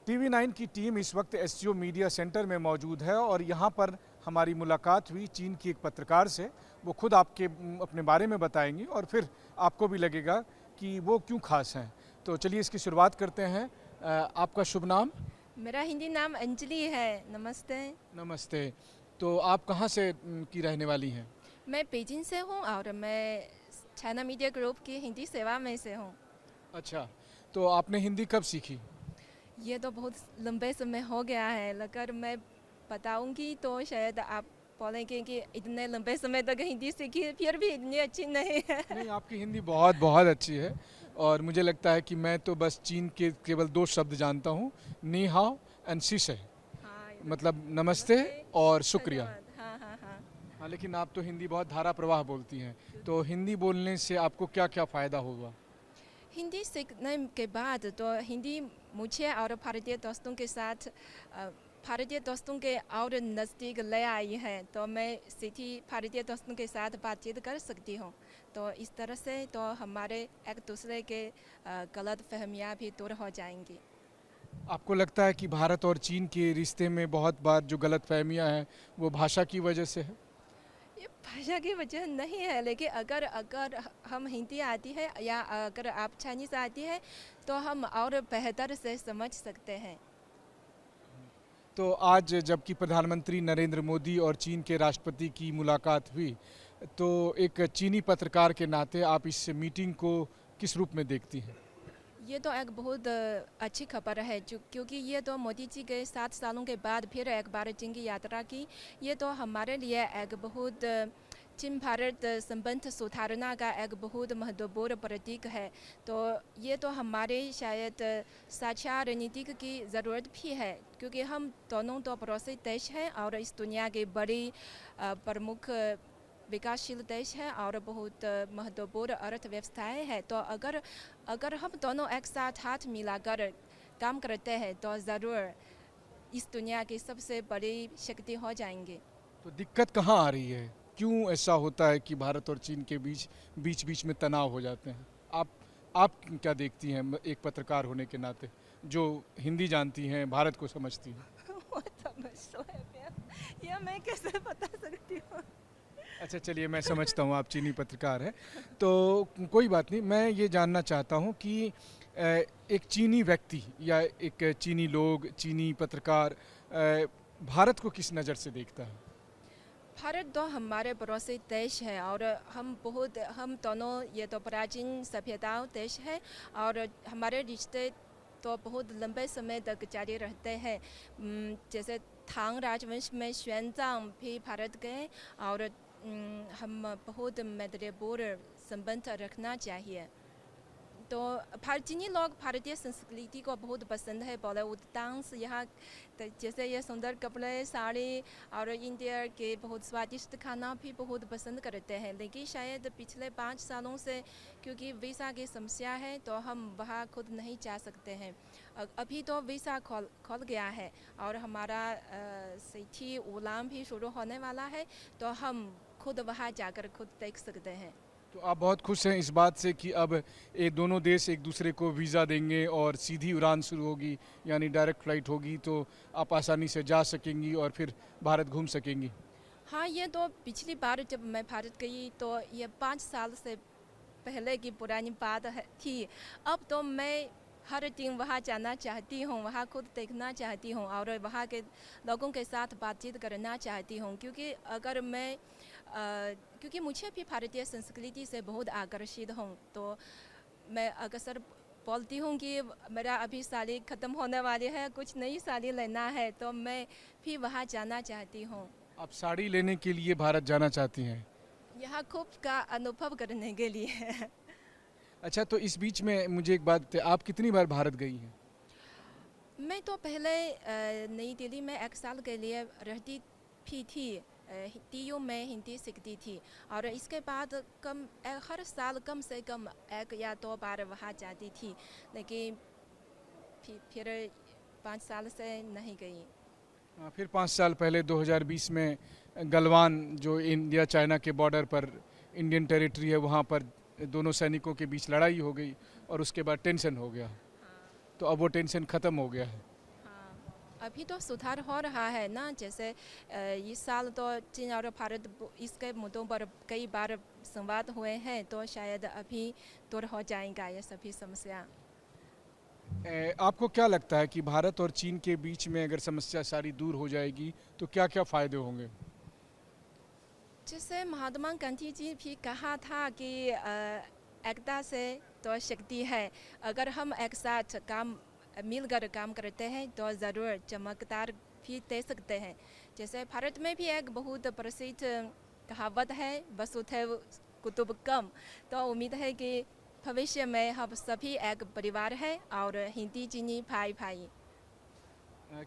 TV9 की team इस वक्त SCO मीडिया सेंटर में मौजूद है और यहाँ पर हमारी मुलाकात हुई चीन की एक पत्रकार से। वो खुद अपने बारे में बताएंगी और फिर आपको भी लगेगा कि वो क्यों खास हैं। तो चलिए इसकी शुरुआत करते हैं। आपका शुभ नाम? मेरा हिंदी नाम अंजलि है। नमस्ते। नमस्ते। तो आप कहाँ से की रहने वाली हैं? मैं पेजिंग से हूँ और मैं चाइना मीडिया ग्रुप की हिंदी सेवा में से हूँ। अच्छा, तो आपने हिंदी कब सीखी? ये तो बहुत लंबे समय हो गया है, अगर मैं बताऊंगी तो शायद आप बोलेंगे कि इतने लंबे समय तक हिंदी सीखी फिर भी इतनी अच्छी नहीं है। नहीं, आपकी हिंदी बहुत बहुत अच्छी है और मुझे लगता है कि मैं तो बस चीन के केवल 2 शब्द जानता हूँ, नी हाओ एंड शीशे, हाँ, मतलब नमस्ते नमस्ते। और शुक्रिया। धन्यवाद। हाँ हाँ हाँ। हाँ, लेकिन आप तो हिंदी बहुत धारा प्रवाह बोलती हैं। तो हिंदी बोलने से आपको क्या-क्या फ़ायदा होगा? हिंदी सीखने के बाद तो हिंदी मुझे और भारतीय दोस्तों के साथ भारतीय दोस्तों के और नज़दीक ले आई है, तो मैं सीधी भारतीय दोस्तों के साथ बातचीत कर सकती हूँ। तो इस तरह से तो हमारे एक दूसरे के गलत फहमियाँ भी दूर हो जाएंगी। आपको लगता है कि भारत और चीन के रिश्ते में बहुत बार जो गलतफ़हमियाँ हैं, वो भाषा की वजह से है? ये भाषा की वजह नहीं है, लेकिन अगर अगर हम हिंदी आती है या अगर आप चाइनीज़ आती है तो हम और बेहतर से समझ सकते हैं। तो आज जबकि प्रधानमंत्री नरेंद्र मोदी और चीन के राष्ट्रपति की मुलाकात हुई, तो एक चीनी पत्रकार के नाते आप इस मीटिंग को किस रूप में देखती हैं? ये तो एक बहुत अच्छी खबर है, जो क्योंकि ये तो मोदी जी के 7 सालों के बाद फिर एक बार चीन की यात्रा की। ये तो हमारे लिए एक बहुत चीन भारत संबंध सुधारना का एक बहुत महत्वपूर्ण प्रतीक है। तो ये तो हमारे शायद साझा रणनीतिक की ज़रूरत भी है, क्योंकि हम दोनों तो पड़ोसी देश हैं और इस दुनिया के बड़ी प्रमुख विकासशील देश है और बहुत महत्वपूर्ण अर्थव्यवस्थाएं है। तो अगर अगर हम दोनों एक साथ हाथ मिलाकर काम करते हैं तो ज़रूर इस दुनिया की सबसे बड़ी शक्ति हो जाएंगे। तो दिक्कत कहाँ आ रही है? क्यों ऐसा होता है कि भारत और चीन के बीच में तनाव हो जाते हैं? आप आप क्या देखती हैं एक पत्रकार होने के नाते, जो हिंदी जानती हैं, भारत को समझती हैं? वो समझ तो है यह मैं कैसे बता सकती हूँ। अच्छा, चलिए मैं समझता हूँ आप चीनी पत्रकार हैं। तो कोई बात नहीं, मैं ये जानना चाहता हूँ कि एक चीनी व्यक्ति या एक चीनी लोग, चीनी पत्रकार भारत को किस नज़र से देखता है? भारत तो हमारे पड़ोसी देश है और हम दोनों ये तो प्राचीन सभ्यताओं देश है और हमारे रिश्ते तो बहुत लंबे समय तक जारी रहते हैं। जैसे थांग राजवंश में xuanzang भी भारत गए और हम बहुत मैत्रीपूर्ण संबंध रखना चाहिए। तो चीनी लोग भारतीय संस्कृति को बहुत पसंद है, बॉलीवुड डांस यहाँ जैसे ये सुंदर कपड़े, साड़ी और इंडिया के बहुत स्वादिष्ट खाना भी बहुत पसंद करते हैं। लेकिन शायद पिछले 5 सालों से क्योंकि वीज़ा की समस्या है तो हम वहाँ खुद नहीं जा सकते हैं। अभी तो वीज़ा खोल गया है और हमारा सिटी उड़ान भी शुरू होने वाला है, तो हम खुद वहाँ जाकर खुद देख सकते हैं। तो आप बहुत खुश हैं इस बात से कि अब ये दोनों देश एक दूसरे को वीज़ा देंगे और सीधी उड़ान शुरू होगी, यानी डायरेक्ट फ़्लाइट होगी, तो आप आसानी से जा सकेंगी और फिर भारत घूम सकेंगी। हाँ, ये तो पिछली बार जब मैं भारत गई तो ये 5 साल से पहले की पुरानी बात थी। अब तो मैं हर दिन वहाँ जाना चाहती हूँ, वहाँ खुद देखना चाहती हूँ और वहाँ के लोगों के साथ बातचीत करना चाहती हूँ, क्योंकि मुझे भी भारतीय संस्कृति से बहुत आकर्षित हूँ। तो मैं अक्सर बोलती हूँ कि मेरा अभी शादी ख़त्म होने वाली है, कुछ नई शादी लेना है, तो मैं भी वहाँ जाना चाहती हूँ। आप साड़ी लेने के लिए भारत जाना चाहती हैं? यहाँ खूब का अनुभव करने के लिए। अच्छा, तो इस बीच में मुझे एक बात बताइए, आप कितनी बार भारत गई हैं? मैं तो पहले नई दिल्ली में 1 साल के लिए रहती भी थी। TU में हिंदी सीखती थी और इसके बाद हर साल कम से कम 1 या 2 बार वहाँ जाती थी, लेकिन फिर 5 साल से नहीं गई। फिर 5 साल पहले 2020 में गलवान, जो इंडिया चाइना के बॉर्डर पर इंडियन टेरिटरी है, वहाँ पर दोनों सैनिकों के बीच लड़ाई हो गई और उसके बाद टेंशन हो गया। हाँ तो अब वो टेंशन ख़त्म हो गया है। अभी तो सुधार हो रहा है ना, जैसे इस साल तो चीन और भारत इसके मुद्दों पर कई बार संवाद हुए हैं, तो शायद अभी दूर हो जाएगा ये सभी समस्या। आपको क्या लगता है कि भारत और चीन के बीच में अगर समस्या सारी दूर हो जाएगी तो क्या क्या फ़ायदे होंगे? जैसे महात्मा गांधी जी भी कहा था कि एकता से तो शक्ति है। अगर हम एक साथ काम मिलकर काम करते हैं तो ज़रूर चमकदार भी दे सकते हैं। जैसे भारत में भी एक बहुत प्रसिद्ध कहावत है, वसुधैव कुटुंबकम। तो उम्मीद है कि भविष्य में हम सभी एक परिवार है और हिंदी चीनी भाई भाई।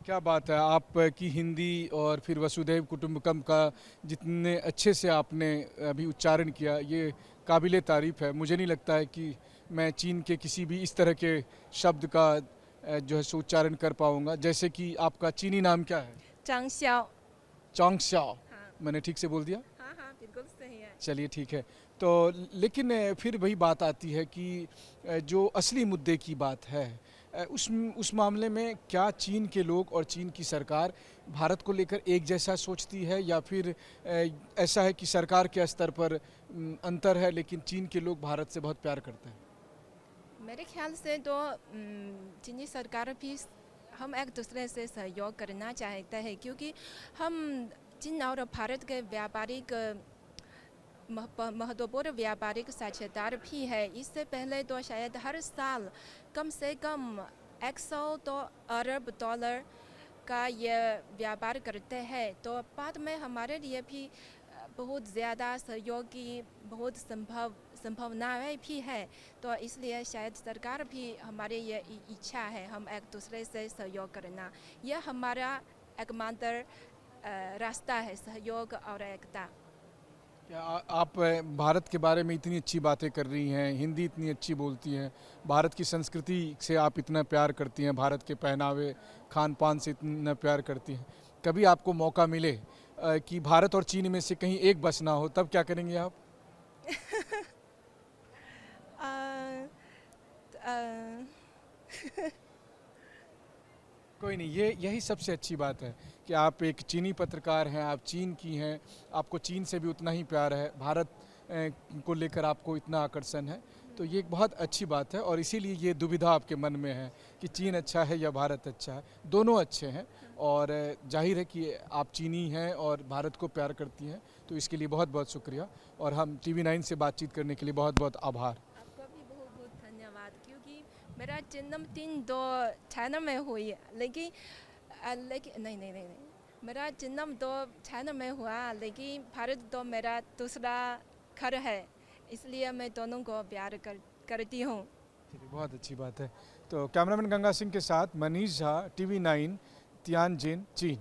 क्या बात है, आपकी हिंदी और फिर वसुधैव कुटुंबकम का जितने अच्छे से आपने अभी उच्चारण किया, ये काबिले तारीफ़ है। मुझे नहीं लगता है कि मैं चीन के किसी भी इस तरह के शब्द का जो है सो उच्चारण कर पाऊँगा। जैसे कि आपका चीनी नाम क्या है? चांग xiao। चांग स्याओ। हाँ मैंने ठीक से बोल दिया? हाँ हाँ, बिल्कुल सही है। चलिए ठीक है। तो लेकिन फिर वही बात आती है कि जो असली मुद्दे की बात है, उस मामले में क्या चीन के लोग और चीन की सरकार भारत को लेकर एक जैसा सोचती है, या फिर ऐसा है कि सरकार के स्तर पर अंतर है लेकिन चीन के लोग भारत से बहुत प्यार करते हैं? मेरे ख्याल से तो चीनी सरकार भी हम एक दूसरे से सहयोग करना चाहते हैं, क्योंकि हम चीन और भारत के व्यापारिक महत्वपूर्ण व्यापारिक साझेदार भी है। इससे पहले तो शायद हर साल कम से कम 100 तो अरब डॉलर का ये व्यापार करते हैं। तो बाद में हमारे लिए भी बहुत ज़्यादा सहयोग की बहुत संभावनाएं भी है। तो इसलिए शायद सरकार भी हमारे ये इच्छा है हम एक दूसरे से सहयोग करना। यह हमारा एकमात्र रास्ता है, सहयोग और एकता। क्या आप भारत के बारे में इतनी अच्छी बातें कर रही हैं, हिंदी इतनी अच्छी बोलती हैं, भारत की संस्कृति से आप इतना प्यार करती हैं, भारत के पहनावे खान पान से इतना प्यार करती हैं, कभी आपको मौका मिले कि भारत और चीन में से कहीं एक बस ना हो, तब क्या करेंगे आप? अ, अ, कोई नहीं, ये यही सबसे अच्छी बात है कि आप एक चीनी पत्रकार हैं, आप चीन की हैं, आपको चीन से भी उतना ही प्यार है, भारत को लेकर आपको इतना आकर्षण है, तो ये एक बहुत अच्छी बात है। और इसीलिए ये दुविधा आपके मन में है कि चीन अच्छा है या भारत अच्छा है। दोनों अच्छे हैं, और जाहिर है कि आप चीनी हैं और भारत को प्यार करती हैं, तो इसके लिए बहुत बहुत शुक्रिया, और हम TV9 से बातचीत करने के लिए बहुत बहुत आभार। आपका भी बहुत बहुत धन्यवाद, क्योंकि मेरा जन्मदिन तो चाइना में हुई है, लेकिन लेकिन नहीं नहीं नहीं नहीं, मेरा जन्म तो चाइना में हुआ, लेकिन भारत तो मेरा दूसरा घर है। इसलिए मैं दोनों को प्यार करती हूँ। चलिए, बहुत अच्छी बात है। तो कैमरामैन गंगा सिंह के साथ मनीष झा, TV9, तियानजिन, चीन।